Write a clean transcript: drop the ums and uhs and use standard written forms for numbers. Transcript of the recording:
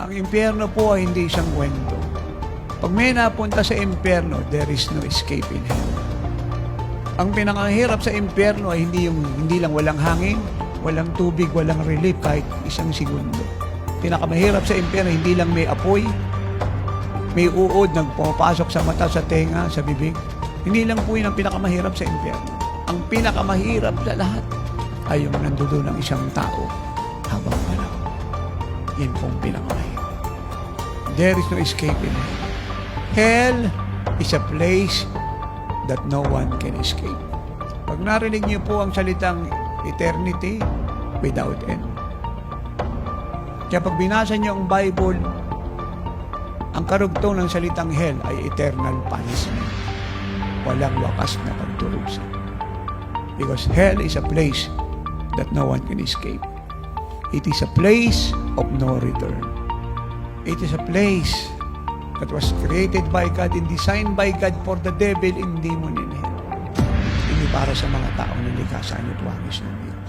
Ang impyerno po ay hindi isang kwento. Pag may napunta sa impyerno, there is no escape in hell. Ang pinakahirap sa impyerno ay hindi lang walang hangin, walang tubig, walang relief kahit isang segundo. Pinakamahirap sa impyerno, hindi lang may apoy, may uod nagpapasok sa mata, sa tenga, sa bibig. Hindi lang po yun ang pinakamahirap sa impyerno. Ang pinakamahirap sa lahat ay yung nandoon ng isang tao habang panahon. Yan pong pinakamahirap. There is no escape in hell. Hell is a place that no one can escape. Pag narinig niyo po ang salitang eternity, without end. Kaya pag binasa niyo ang Bible, ang karugtong ng salitang hell ay eternal punishment. Walang wakas na pagturusan. Because hell is a place that no one can escape. It is a place of no return. It is a place that was created by God and designed by God for the devil and demon in hell. Hindi para sa mga taong nilikha sa anyo tuwangis ng Diyos.